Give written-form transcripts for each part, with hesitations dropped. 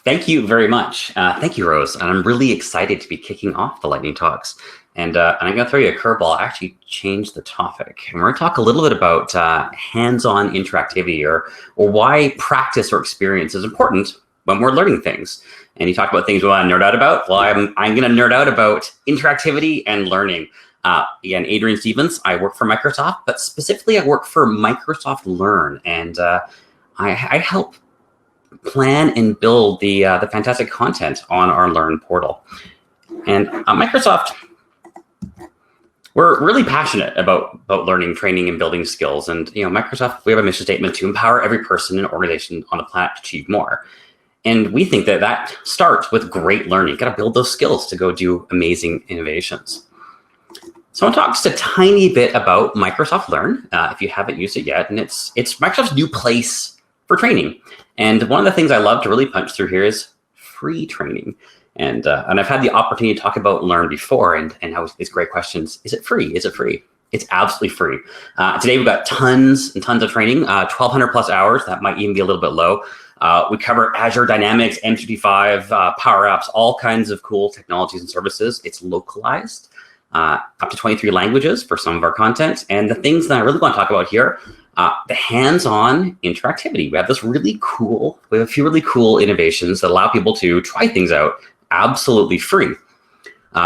Thank you very much. Thank you, Rose. And I'm really excited to be kicking off the lightning talks. And I'm going to throw you a curveball. I actually changed the topic. And we're going to talk a little bit about hands-on interactivity or why practice or experience is important when we're learning things. And you talk about things we want to nerd out about. Well, I'm going to nerd out about interactivity and learning. Again, Adrian Stevens, I work for Microsoft, but specifically I work for Microsoft Learn. And I help plan and build the fantastic content on our Learn portal. And Microsoft, we're really passionate about learning, training, and building skills. And Microsoft, we have a mission statement to empower every person and organization on the planet to achieve more. And we think that starts with great learning. You got to build those skills to go do amazing innovations. So I want to talk just a tiny bit about Microsoft Learn, if you haven't used it yet. And it's Microsoft's new place for training. And one of the things I love to really punch through here is free training. And I've had the opportunity to talk about Learn before and how these great questions. Is it free? Is it free? It's absolutely free. Today we've got tons and tons of training, 1,200 plus hours. That might even be a little bit low. We cover Azure Dynamics, M365, Power Apps, all kinds of cool technologies and services. It's localized, up to 23 languages for some of our content. And the things that I really want to talk about here, the hands-on interactivity. We have a few really cool innovations that allow people to try things out absolutely free,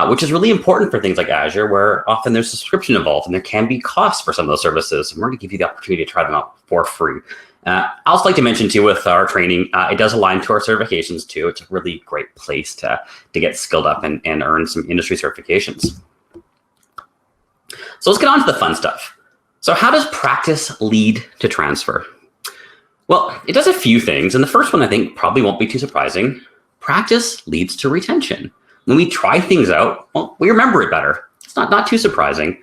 which is really important for things like Azure, where often there's a subscription involved and there can be costs for some of those services. And we're going to give you the opportunity to try them out for free. I also like to mention too, with our training, it does align to our certifications too. It's a really great place to get skilled up and earn some industry certifications. So let's get on to the fun stuff. So how does practice lead to transfer? Well, it does a few things. And the first one, I think, probably won't be too surprising. Practice leads to retention. When we try things out, well, we remember it better. It's not too surprising.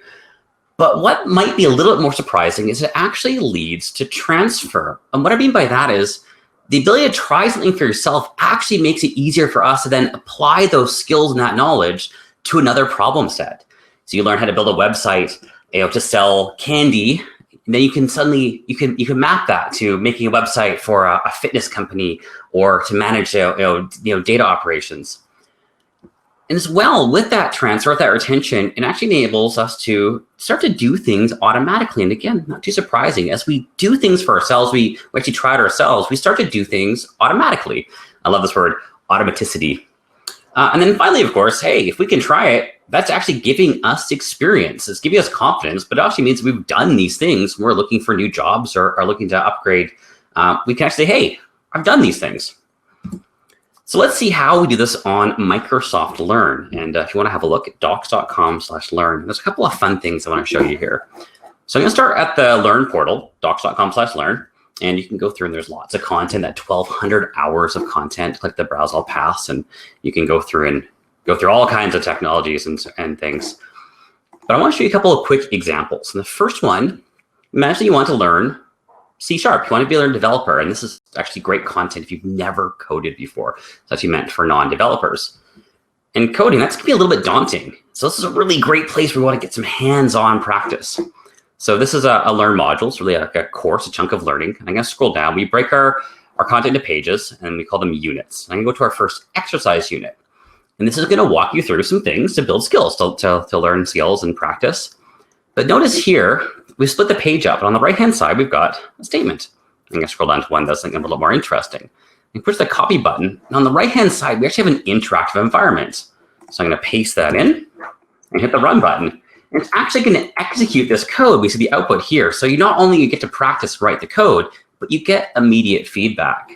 But what might be a little bit more surprising is it actually leads to transfer. And what I mean by that is the ability to try something for yourself actually makes it easier for us to then apply those skills and that knowledge to another problem set. So you learn how to build a website, to sell candy, and then you can map that to making a website for a fitness company or to manage data operations. And as well, with that transfer, with that retention, it actually enables us to start to do things automatically. And again, not too surprising, as we do things for ourselves, we actually try it ourselves, we start to do things automatically. I love this word, automaticity. And then finally, of course, hey, if we can try it, that's actually giving us experience. It's giving us confidence, but it actually means we've done these things. We're looking for new jobs or are looking to upgrade. We can actually say, hey, I've done these things. So let's see how we do this on Microsoft Learn. And if you want to have a look at docs.com/learn, there's a couple of fun things I want to show you here. So I'm going to start at the Learn portal, docs.com/learn. And you can go through and there's lots of content, that 1,200 hours of content. Click the Browse All Paths and you can go through all kinds of technologies and things. But I want to show you a couple of quick examples. And the first one, imagine you want to learn C#. You want to be a developer. And this is actually great content if you've never coded before. It's actually meant for non-developers. And coding, that's going to be a little bit daunting. So this is a really great place where we want to get some hands-on practice. So this is a Learn module. It's really like a course, a chunk of learning. I'm going to scroll down. We break our content into pages, and we call them units. I'm going to go to our first exercise unit. And this is going to walk you through some things to build skills, to learn skills and practice. But notice here, we split the page up. And on the right-hand side, we've got a statement. I'm going to scroll down to one that's a little more interesting. And push the copy button. And on the right-hand side, we actually have an interactive environment. So I'm going to paste that in and hit the run button. And it's actually going to execute this code. We see the output here. So you not only get to practice write the code, but you get immediate feedback.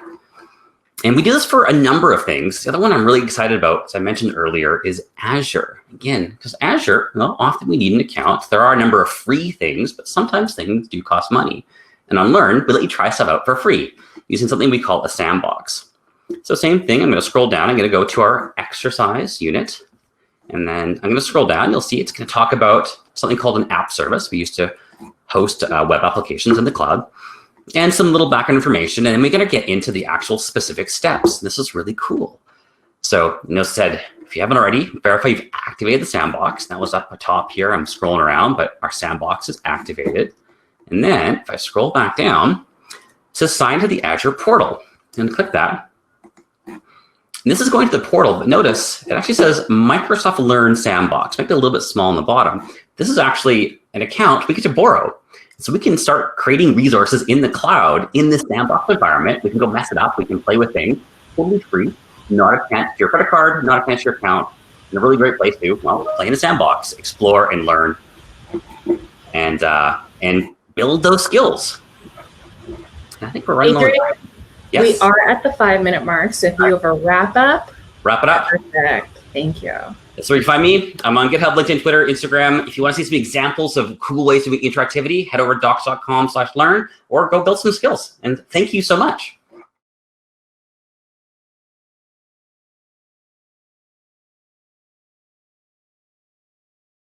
And we do this for a number of things. The other one I'm really excited about, as I mentioned earlier, is Azure. Again, because Azure, well, often we need an account. There are a number of free things, but sometimes things do cost money. And on Learn, we let you try stuff out for free using something we call a sandbox. So same thing, I'm going to scroll down. I'm going to go to our exercise unit. And then I'm going to scroll down. You'll see it's going to talk about something called an app service. We used to host web applications in the cloud and some little background information. And then we're going to get into the actual specific steps. This is really cool. So said, if you haven't already, verify you've activated the sandbox. That was up at top here. I'm scrolling around, but our sandbox is activated. And then if I scroll back down, it says sign to the Azure portal. And click that. And this is going to the portal, but notice it actually says Microsoft Learn Sandbox. Make it a little bit small on the bottom. This is actually an account we get to borrow. So we can start creating resources in the cloud in this sandbox environment. We can go mess it up. We can play with things totally free, not attached to your credit card, not attached to your account. And a really great place to, well, play in a sandbox, explore and learn, and build those skills. And I think we're running Adrian, on. Yes. We are at the 5-minute mark, so if you have a wrap up. Wrap it up. Perfect. Thank you. That's where you find me. I'm on GitHub, LinkedIn, Twitter, Instagram. If you want to see some examples of cool ways to do interactivity, head over to docs.com/learn or go build some skills. And thank you so much.